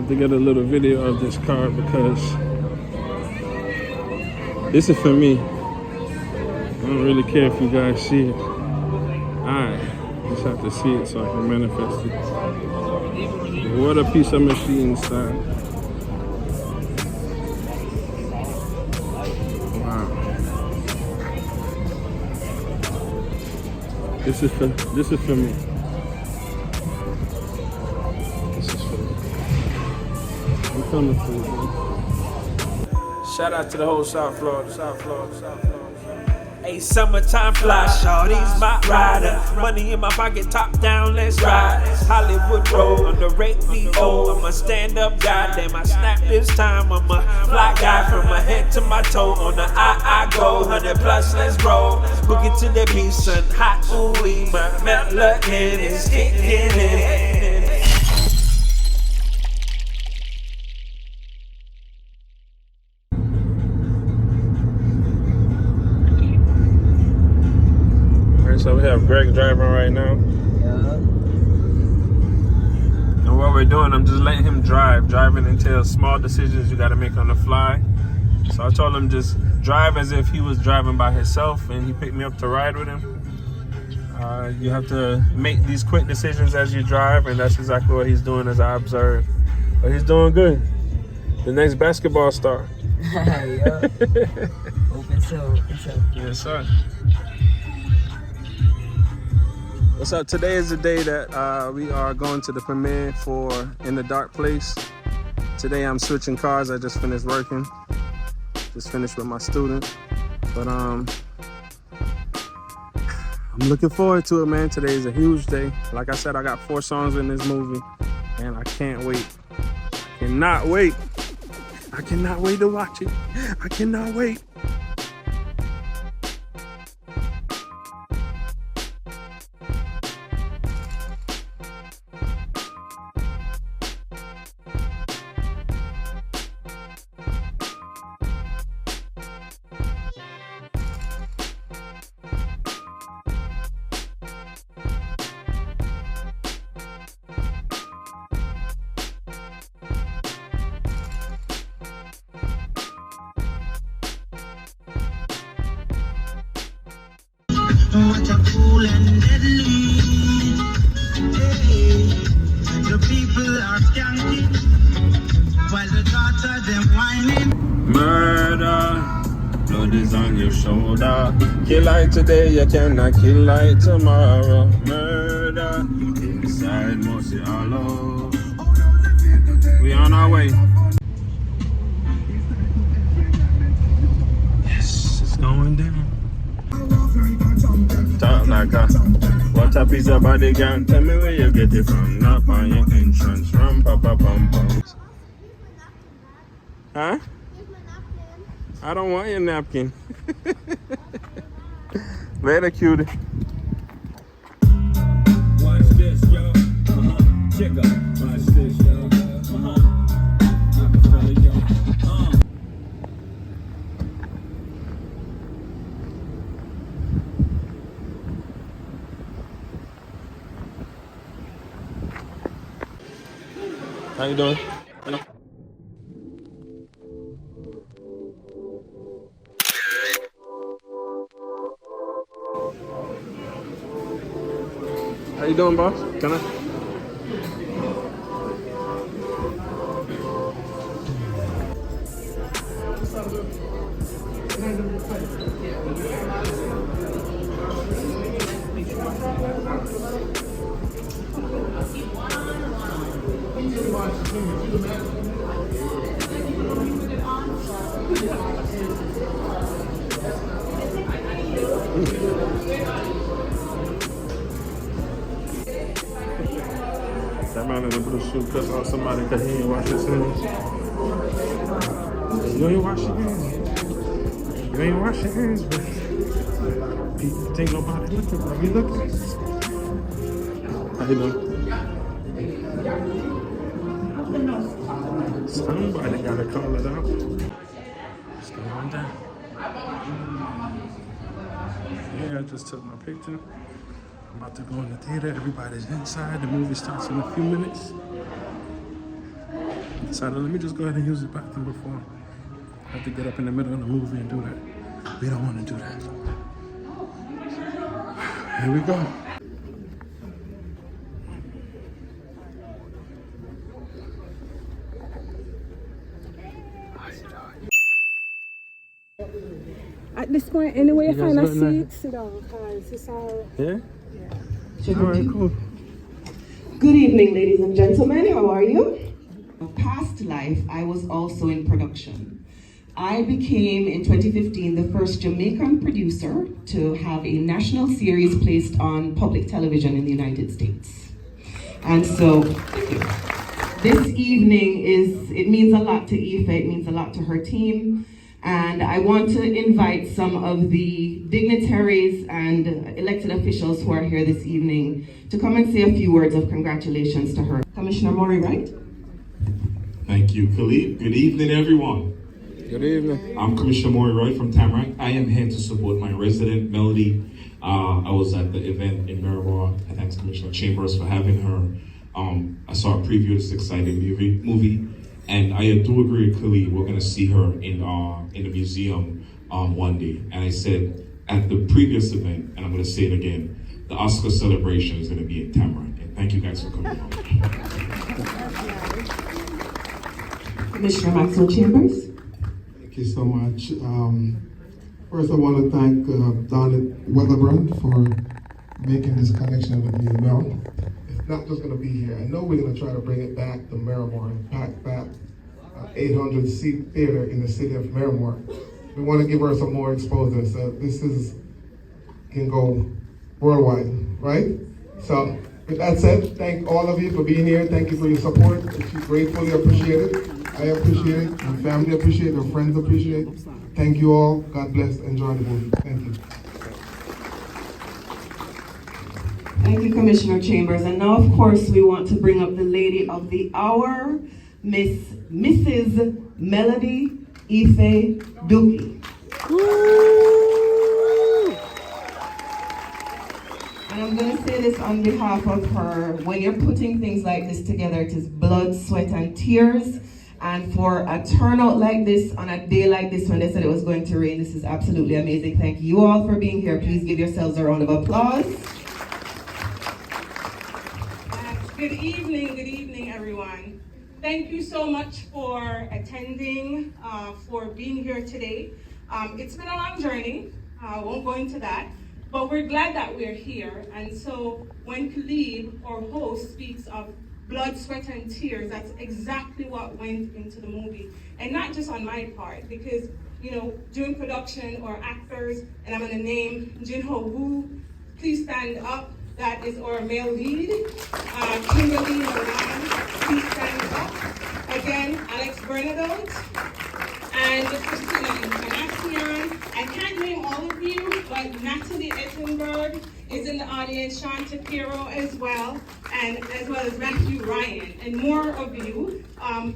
to get a little video of this car because this is for me. I don't really care if you guys see it. I just have to see it so I can manifest it. What a piece of machine style. Wow. This is for me. This is for me. I'm coming for you, man. Shout out to the whole South Florida, South Florida, South Florida. Hey, summertime fly, shawty's my rider. Money in my pocket, top down, let's ride. Hollywood Road, on the rate we owe. I'm a stand-up guy, damn, I snap this time. I'm a fly guy from my head to my toe. On the I go, 100 plus, let's roll. Boogie to the beat, son, hot, ooh-wee. My melody is kicking in. So we have Greg driving right now. Yeah. And what we're doing, I'm just letting him drive. Driving entails small decisions you got to make on the fly. So I told him just drive as if he was driving by himself and he picked me up to ride with him. You have to make these quick decisions as you drive, and that's exactly what he's doing as I observe. But he's doing good. The next basketball star. Yeah. Open so. Yes, sir. What's up? Today is the day that we are going to the premiere for In the Dark Place. Today I'm switching cars. I just finished working. Just finished with my student. But I'm looking forward to it, man. Today is a huge day. Like I said, I got 4 songs in this movie and I can't wait. I cannot wait. I cannot wait to watch it. I cannot wait. What a cool and deadly. Hey, the people are skanking while the daughter them whining. Murder, blood is on your shoulder. Kill like today, you cannot kill like tomorrow. Murder, inside Mossy Hollow. We on our way. Yes, it's going down. Talk like a what a piece of body can. Tell me where you get it from. Knock on your entrance. Rum pa pa pum pum. Huh? I don't want your napkin. Later, cutie. Watch this, yo. Check up. Watch this, yo. I can feel it, yo. How you doing? Hello. How you doing, boss? Can I? That man in the blue suit cussed out somebody because he ain't wash his hands. You ain't wash your hands. You ain't wash your hands, but people think nobody looking, bro. You looking? How you doing? Somebody gotta call it out. What's going on down? Yeah, I just took my picture. I'm about to go in the theater. Everybody's inside. The movie starts in a few minutes. So let me just go ahead and use the bathroom before I have to get up in the middle of the movie and do that. We don't want to do that. Here we go. At this point, anyway, you You guys find a got nothing? seat, sit down, because it's all... Yeah? All right, cool. Good evening, ladies and gentlemen. How are you? Past life, I was also in production. I became, in 2015, the first Jamaican producer to have a national series placed on public television in the United States. And so, this evening it means a lot to Ife, it means a lot to her team. And I want to invite some of the dignitaries and elected officials who are here this evening to come and say a few words of congratulations to her. Commissioner Maury Wright. Thank you, Khalid. Good evening, everyone. Good evening. I'm Commissioner Maury Wright from Tamarack. I am here to support my resident, Melody. I was at the event in Miramar. I thank Commissioner Chambers for having her. I saw a preview of this exciting movie. And I do agree with Khalid, we're gonna see her in the museum one day. And I said at the previous event, and I'm gonna say it again, the Oscar celebration is gonna be in Tamarack. And thank you guys for coming out. Commissioner Maxwell Chambers. Thank you so much. First I want to thank Don Weatherbrand for making this connection with me as well. It's not just going to be here. I know we're going to try to bring it back to Miramar and pack that 800-seat theater in the city of Miramar. We want to give her some more exposure, so this can go worldwide, right? So with that said, thank all of you for being here. Thank you for your support. It's gratefully appreciated. I appreciate it. My family appreciate it. Our friends appreciate it. Thank you all. God bless. Enjoy the movie. Thank you. Thank you, Commissioner Chambers. And now, of course, we want to bring up the lady of the hour, Mrs. Melody Ife Duki. And I'm going to say this on behalf of her. When you're putting things like this together, it is blood, sweat, and tears. And for a turnout like this, on a day like this, when they said it was going to rain, this is absolutely amazing. Thank you all for being here. Please give yourselves a round of applause. Good evening, everyone. Thank you so much for attending, for being here today. It's been a long journey. I won't go into that. But we're glad that we're here. And so when Khalid, our host, speaks of blood, sweat, and tears, that's exactly what went into the movie. And not just on my part, because, you know, during production or actors, and I'm gonna name Jinho Woo, please stand up. That is our male lead. Kimberly Moran, please stand up. Again, Alex Bernadotte. And Christina Internacion. I can't name all of you, but Natalie Ettenberg is in the audience, Sean Tapiro as well as Matthew Ryan, and more of you,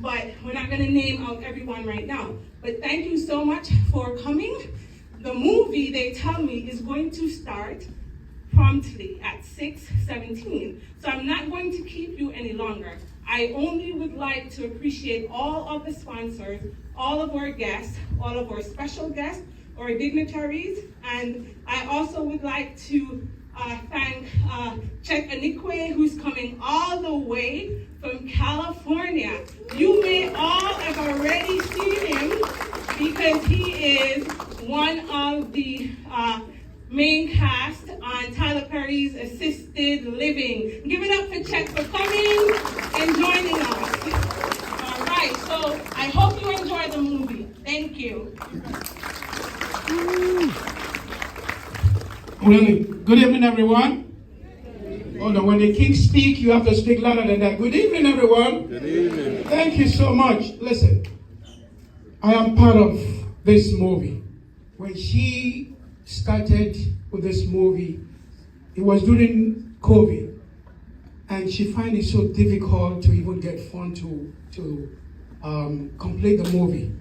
but we're not gonna name out everyone right now. But thank you so much for coming. The movie, they tell me, is going to start promptly at 6:17. So I'm not going to keep you any longer. I only would like to appreciate all of the sponsors, all of our guests, all of our special guests, our dignitaries, and I also would like to thank Chet Anikwe, who's coming all the way from California. You may all have already seen him because he is one of the main cast on Tyler Perry's Assisted Living. Give it up for Chet for coming and joining us. All right, so I hope you enjoy the movie. Thank you. Good evening, everyone. Hold on, when the king speaks, you have to speak louder than that. Good evening, everyone. Good evening. Thank you so much. Listen, I am part of this movie. When she started with this movie, it was during COVID, and she found it so difficult to even get funds to complete the movie.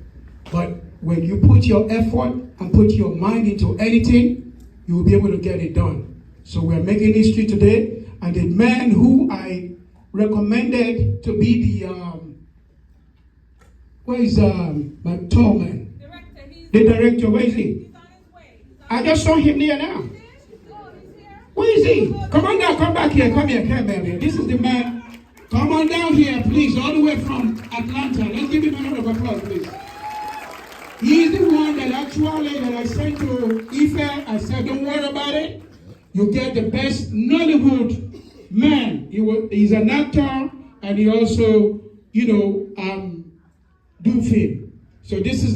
But when you put your effort and put your mind into anything, you will be able to get it done. So we're making history today, and the man who I recommended to be Where is my tall man? The director, where is he? I just saw him there now. Where is he? Come on down, come back here, come here. This is the man. Come on down here, please, all the way from Atlanta. Let's give him a round of applause, please. He is the one that I sent to Ife. I said, don't worry about it. You get the best Nollywood man. He's an actor, and he also, do film. So this is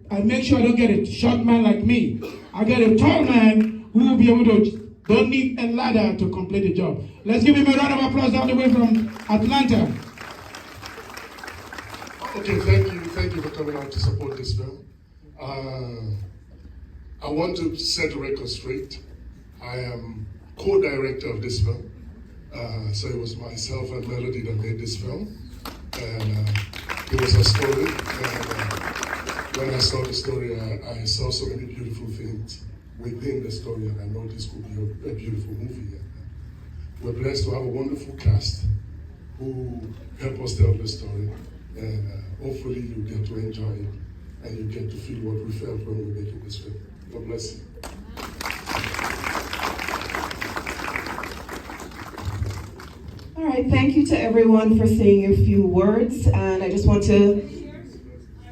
I make sure I don't get a short man like me. I get a tall man who will be able to, don't need a ladder to complete the job. Let's give him a round of applause all the way from Atlanta. Okay, thank you for coming out to support this film. I want to set the record straight. I am co-director of this film. So it was myself and Melody that made this film. And it was a story. And when I saw the story, I saw so many beautiful things within the story, and I know this could be a beautiful movie. We're blessed to have a wonderful cast who help us tell the story. And hopefully you get to enjoy it, and you get to feel what we felt when we were making this film. God bless you. All right, thank you to everyone for saying a few words, and I just want to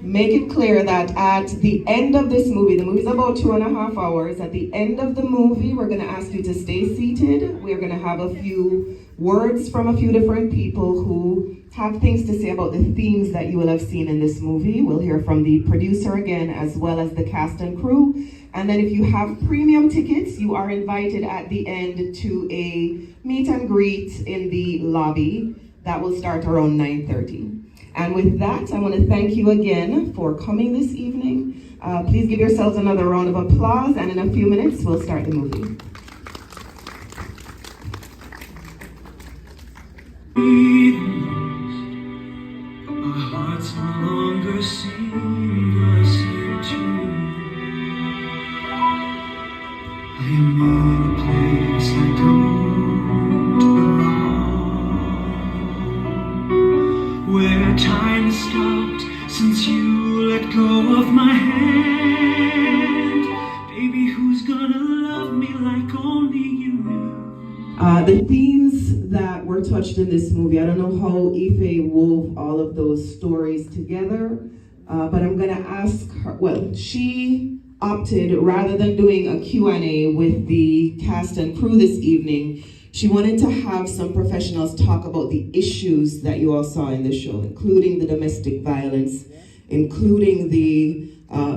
make it clear that at the end of this movie, the movie's about 2.5 hours, at the end of the movie, we're gonna ask you to stay seated. We're gonna have a few words from a few different people who have things to say about the themes that you will have seen in this movie. We'll hear from the producer again, as well as the cast and crew. And then if you have premium tickets, you are invited at the end to a meet and greet in the lobby that will start around 9:30. And with that, I want to thank you again for coming this evening. Please give yourselves another round of applause, and in a few minutes, we'll start the movie. Our hearts no longer seem the same too. I am in a place I don't belong, where time has stopped since you let go of my hand. Baby, who's gonna love me like only you know? The themes that were touched in this movie, I don't know how Ife wove all of those stories together, but I'm gonna ask her, well, she opted, rather than doing a Q&A with the cast and crew this evening, she wanted to have some professionals talk about the issues that you all saw in the show, including the domestic violence, including the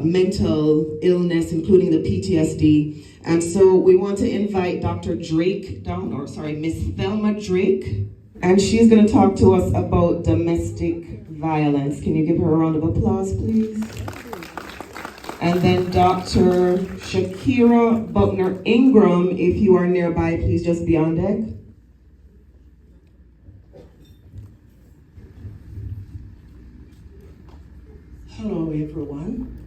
mental illness, including the PTSD. And so we want to invite Dr. Drake down, or sorry, Miss Thelma Drake, and she's going to talk to us about domestic violence. Can you give her a round of applause, please? And then Dr. Shakira Buckner Ingram, if you are nearby, please just be on deck. Hello, everyone.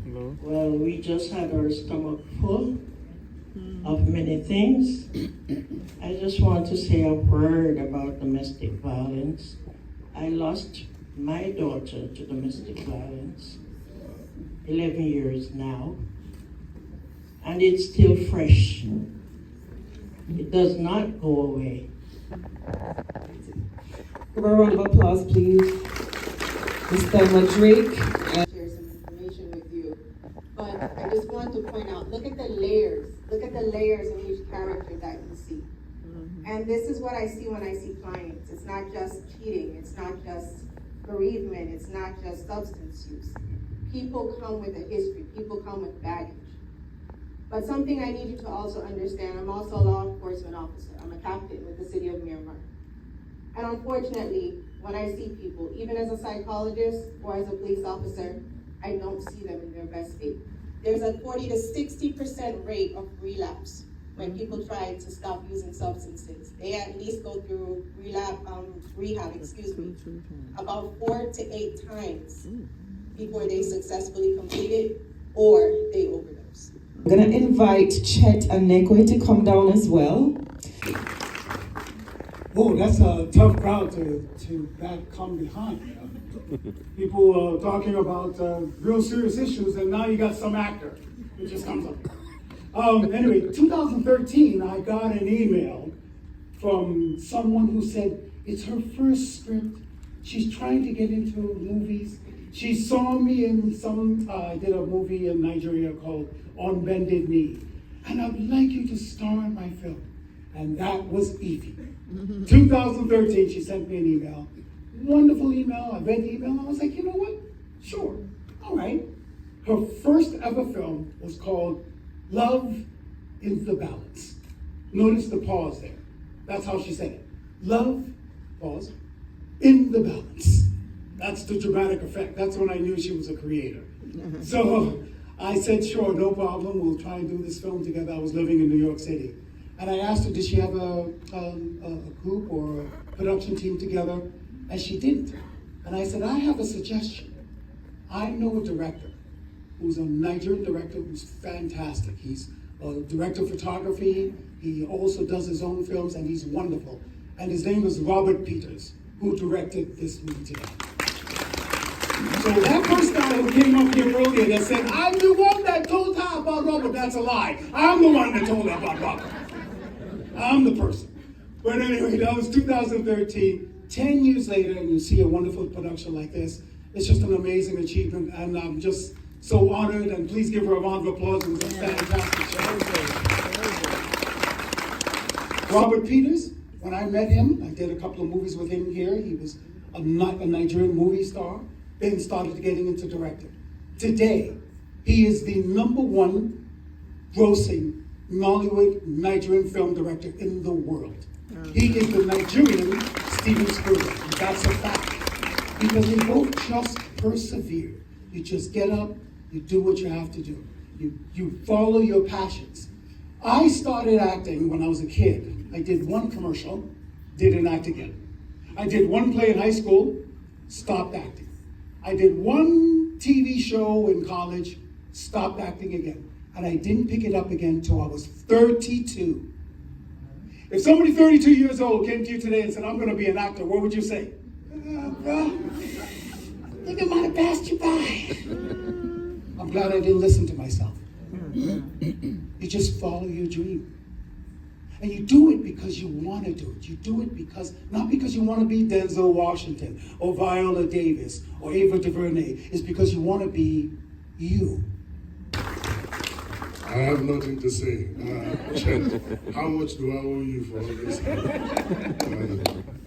Hello. Well, we just had our stomach full of many things. I just want to say a word about domestic violence. I lost my daughter to domestic violence 11 years now, and it's still fresh. It does not go away. Give her a round of applause, please. Miss Thelma Drake. Share some information with you, but I just want to point out, look at the layers. Look at the layers in each character that you see. And this is what I see when I see clients. It's not just cheating. It's not just bereavement. It's not just substance use. People come with a history. People come with baggage. But something I need you to also understand, I'm also a law enforcement officer. I'm a captain with the city of Miramar. And unfortunately, when I see people, even as a psychologist or as a police officer, I don't see them in their best state. There's a 40 to 60% rate of relapse when people try to stop using substances. They at least go through rehab, about 4 to 8 times before they successfully complete it or they overdose. I'm gonna invite Chet and Nekwe to come down as well. Oh, that's a tough crowd to come behind. You know? People talking about real serious issues, and now you got some actor who just comes up. Anyway, 2013, I got an email from someone who said it's her first script. She's trying to get into movies. She saw me in I did a movie in Nigeria called On Bended Knee. And I'd like you to star in my film. And that was Ife. 2013, she sent me an email. Wonderful email. I read the email and I was like, you know what? Sure. All right. Her first ever film was called Love in the Balance. Notice the pause there. That's how she said it. Love, pause, in the balance. That's the dramatic effect. That's when I knew she was a creator. So I said, sure, no problem. We'll try and do this film together. I was living in New York City. And I asked her, did she have a group or a production team together? And she didn't. And I said, I have a suggestion. I know a director who's a Nigerian director who's fantastic. He's a director of photography. He also does his own films, and he's wonderful. And his name is Robert Peters, who directed this movie today. So that first guy who came up here earlier that said, I'm the one that told her about Robert, that's a lie. I'm the one that told her about Robert. I'm the person. But anyway, that was 2013. 10 years later, and you see a wonderful production like this. It's just an amazing achievement, and I'm just so honored, and please give her a round of applause. It was a fantastic show. Robert Peters, when I met him, I did a couple of movies with him here. He was a Nigerian movie star, then started getting into directing. Today, he is the #1 grossing Nollywood Nigerian film director in the world. He is the Nigerian Steven Spielberg. That's a fact. Because they both just persevere. You just get up, you do what you have to do. You follow your passions. I started acting when I was a kid. I did one commercial, didn't act again. I did one play in high school, stopped acting. I did one TV show in college, stopped acting again. And I didn't pick it up again until I was 32. If somebody 32 years old came to you today and said, I'm gonna be an actor, what would you say? Bro, I think I might have passed you by. I'm glad I didn't listen to myself. You just follow your dream. And you do it because you want to do it. You do it because, not because you want to be Denzel Washington or Viola Davis or Ava DuVernay. It's because you want to be you. I have nothing to say. Chet, how much do I owe you for all this?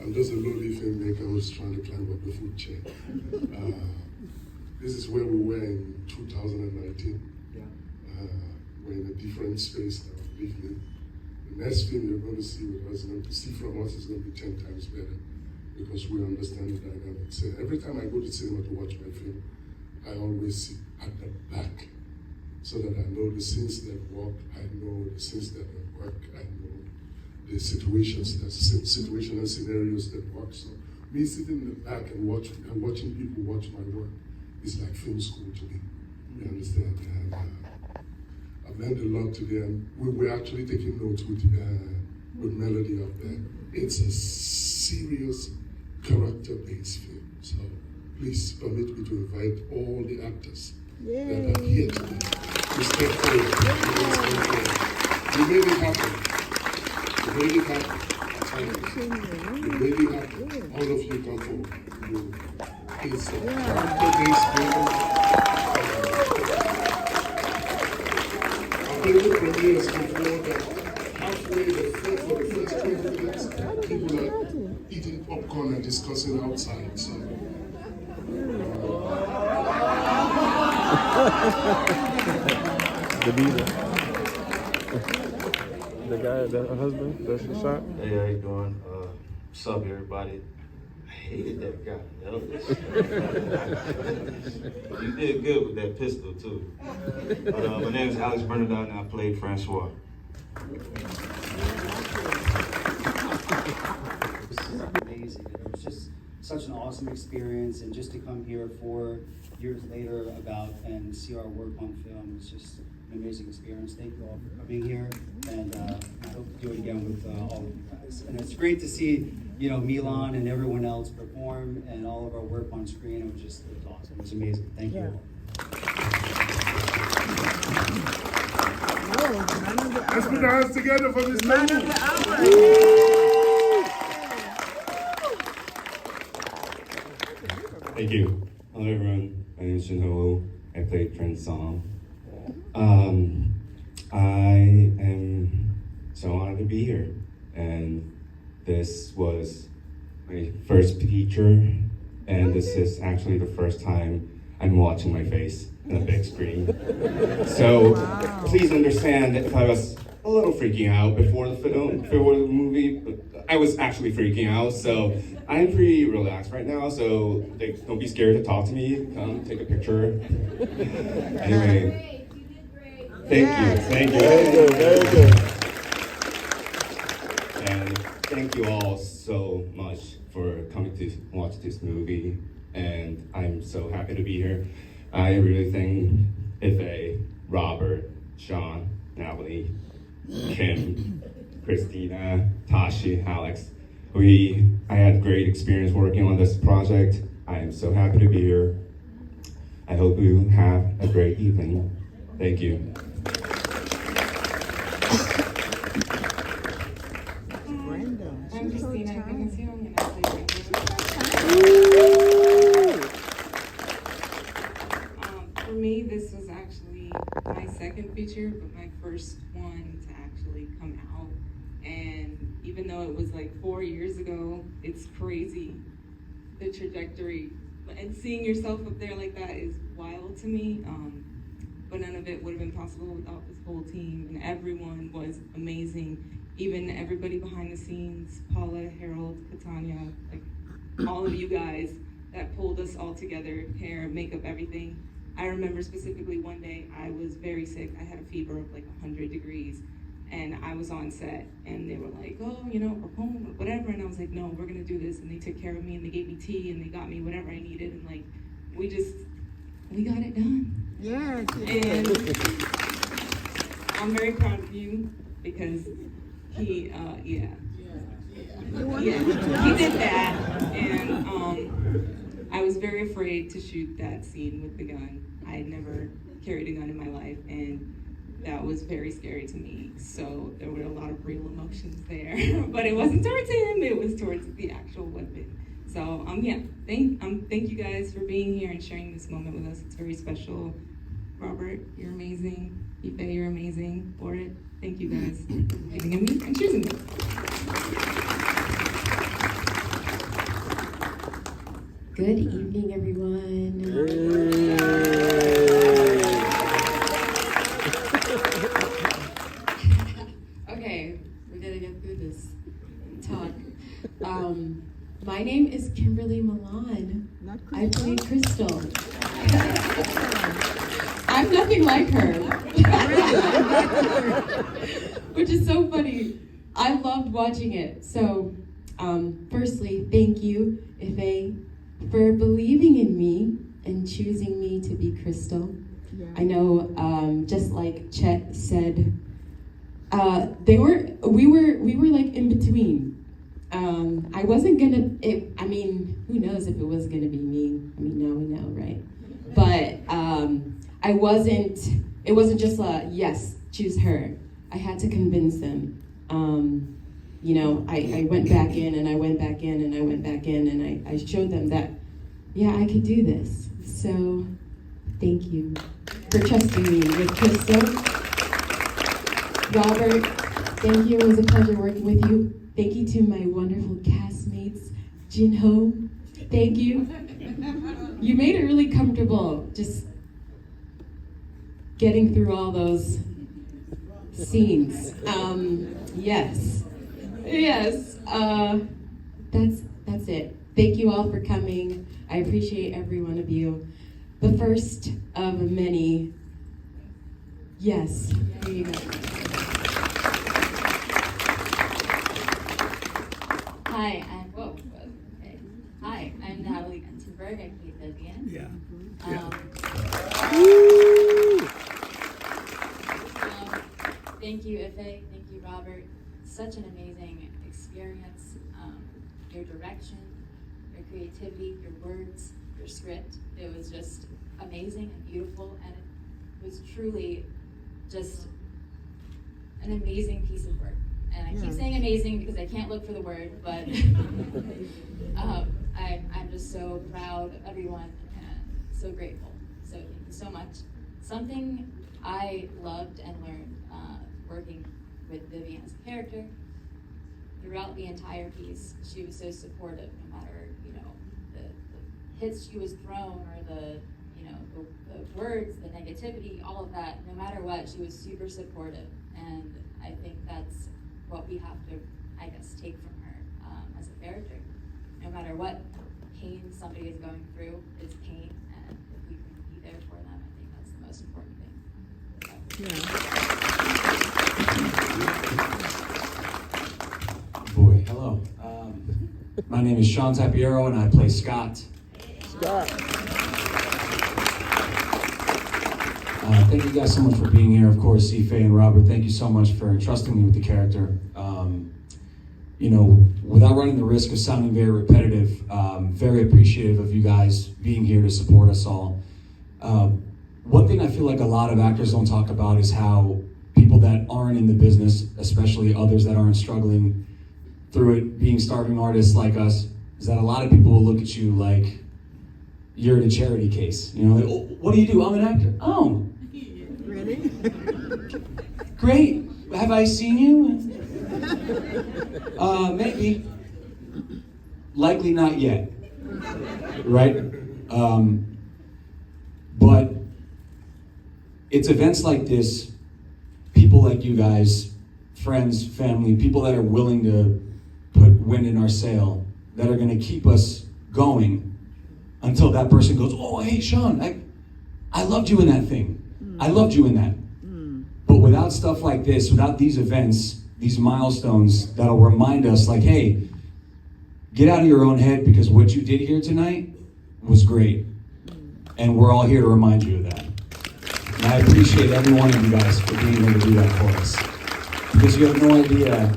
I'm just a lowly filmmaker who's trying to climb up the food chain. This is where we were in 2019. We're in a different space now, believe me. The next film you're going to see with us, going to see from us, is going to be 10 times better because we understand the dynamics. And every time I go to cinema to watch my film, I always sit at the back so that I know the scenes that work, I know the scenes that don't work, I know the situations, situational scenarios that work. So me sitting in the back and watching people watch my work is like film school to me. You understand? And I've learned a lot today, and we're actually taking notes with Melody up there. It's a serious character-based film. So please permit me to invite all the actors that are here today to step forward. We made it happen. We made it happen. We made it happen. All of you come forward. It's a character-based film. I've been with premieres before that halfway for the first 20 minutes, people are eating popcorn and discussing outside. So. The beater. The guy, the husband, that's the shot. Hey, how you doing? What's up, everybody? I hated that guy. You did good with that pistol, too. But, my name is Alex Bernadette, and I played Francois. Amazing. It was just such an awesome experience, and just to come here 4 years later and see our work on film is just an amazing experience. Thank you all for coming here, and I hope to do it again with all of you guys. And it's great to see, you know, Milan and everyone else perform and all of our work on screen. It was awesome. It was amazing. Thank you all. Let's put our hands together for this man. Thank you. Hello everyone, my name is Jinho. I play Trent's song. I am so honored to be here, and this was my first feature, and this is actually the first time I'm watching my face on a big screen. So please understand if I was a little freaking out before the film, before the movie. I was actually freaking out, so I'm pretty relaxed right now, so don't be scared to talk to me. Come take a picture. Anyway, thank you. Very good, very good. And thank you all so much for coming to watch this movie, and I'm so happy to be here. I really thank Ife, Robert, Sean, Natalie, Kim, Christina, Tashi, Alex. I had great experience working on this project. I am so happy to be here. I hope you have a great evening. Thank you. I'm Christina. I can see I'm gonna play For me, this was actually my second feature, but my first one to actually come out. And even though it was like 4 years ago, it's crazy, the trajectory. And seeing yourself up there like that is wild to me. But none of it would have been possible without this whole team. And everyone was amazing. Even everybody behind the scenes, Paula, Harold, Katanya, like all of you guys that pulled us all together, hair, makeup, everything. I remember specifically one day I was very sick. I had a fever of like 100 degrees. And I was on set, and they were like, oh, you know, or home, or whatever. And I was like, no, we're gonna do this. And they took care of me, and they gave me tea, and they got me whatever I needed. And like, we got it done. Yeah. And I'm very proud of you, because he did that. And I was very afraid to shoot that scene with the gun. I had never carried a gun in my life, and that was very scary to me. So there were a lot of real emotions there, but it wasn't towards him, it was towards the actual weapon. So thank you guys for being here and sharing this moment with us. It's very special. Robert, you're amazing. Ife, you're amazing for it. Thank you guys for believing in me and choosing me. Good evening, everyone. Okay, we're gonna get through this talk. My name is Kimberly Milan. I play Crystal. I'm nothing like her. Which is so funny. I loved watching it. So, firstly, thank you, Ife, for believing in me and choosing me to be Crystal. I know, just like Chet said, we were like in between. I wasn't gonna, who knows if it was gonna be me? Now we know, right? But it wasn't just a, yes, choose her. I had to convince them. I went back in and I went back in and I went back in and I showed them that, yeah, I could do this. So, thank you for trusting me with Crystal. Robert, thank you. It was a pleasure working with you. Thank you to my wonderful castmates. Jinho, thank you. You made it really comfortable just getting through all those scenes. Yes, that's it. Thank you all for coming. I appreciate every one of you. The first of many. Yes, there you go. Hi, I'm Natalie Guntenberg. I play Vivian. Thank you, Ife. Thank you, Robert. Such an amazing experience. Your direction, your creativity, your words, your script. It was just amazing and beautiful, and it was truly just an amazing piece of work. And I keep saying amazing because I can't look for the word, but I'm just so proud of everyone and so grateful. So thank you so much. Something I loved and learned working with Vivian as a character, throughout the entire piece, she was so supportive, no matter, the hits she was thrown or the words, the negativity, all of that, no matter what, she was super supportive. And I think that's what we have to, I guess, take from her as a character. No matter what pain somebody is going through, it's pain, and if we can be there for them, I think that's the most important thing. Boy, hello. My name is Sean Tapiero, and I play Scott. Thank you guys so much for being here. Of course, Ife and Robert, thank you so much for trusting me with the character. Without running the risk of sounding very repetitive, very appreciative of you guys being here to support us all. One thing I feel like a lot of actors don't talk about is how people that aren't in the business, especially others that aren't struggling through it, being starving artists like us, is that a lot of people will look at you like you're in a charity case. Like, oh, what do you do? I'm an actor. Oh. Really? Great. Have I seen you? Maybe. Likely not yet. Right? But it's events like this, people like you guys, friends, family, people that are willing to put wind in our sail, that are going to keep us going until that person goes, oh, hey, Sean, I loved you in that thing. I loved you in that. But without stuff like this, without these events, these milestones that'll remind us like, hey, get out of your own head, because what you did here tonight was great. And we're all here to remind you of that. And I appreciate every one of you guys for being able to do that for us. Because you have no idea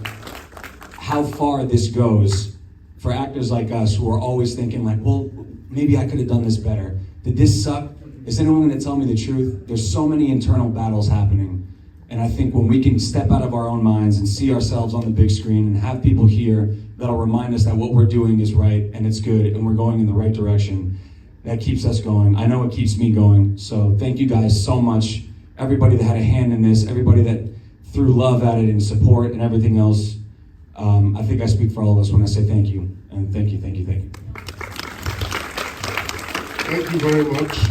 how far this goes for actors like us who are always thinking like, well, maybe I could have done this better. Did this suck? Is anyone going to tell me the truth? There's so many internal battles happening. And I think when we can step out of our own minds and see ourselves on the big screen and have people here that'll remind us that what we're doing is right and it's good and we're going in the right direction, that keeps us going. I know it keeps me going. So thank you guys so much. Everybody that had a hand in this, everybody that threw love at it and support and everything else. I think I speak for all of us when I say thank you. And thank you, thank you, thank you. Thank you very much.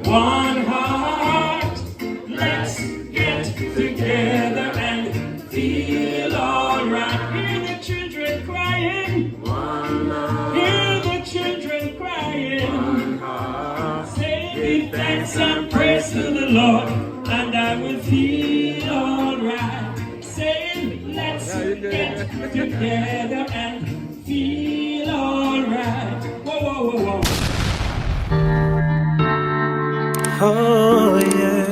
One heart, let's get together and feel alright. Hear the children crying. Hear the children crying. Say give thanks and praise to the Lord, and I will feel alright. Say let's get together and feel alright. Whoa, whoa, whoa, whoa. Oh yeah,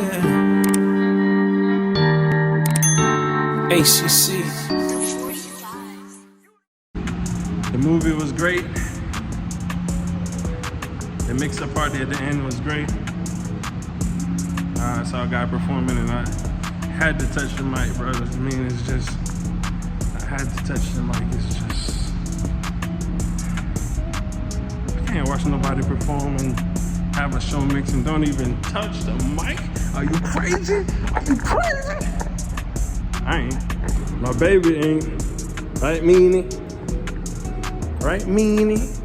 ACC. The movie was great. The mix-up party at the end was great. I saw a guy performing and I had to touch the mic, bro. I mean, it's just, I had to touch the mic. It's just, I can't watch nobody perform and have a show mix and don't even touch the mic. Are you crazy? Are you crazy? I ain't. My baby ain't. Right, Meanie? Right, Meanie?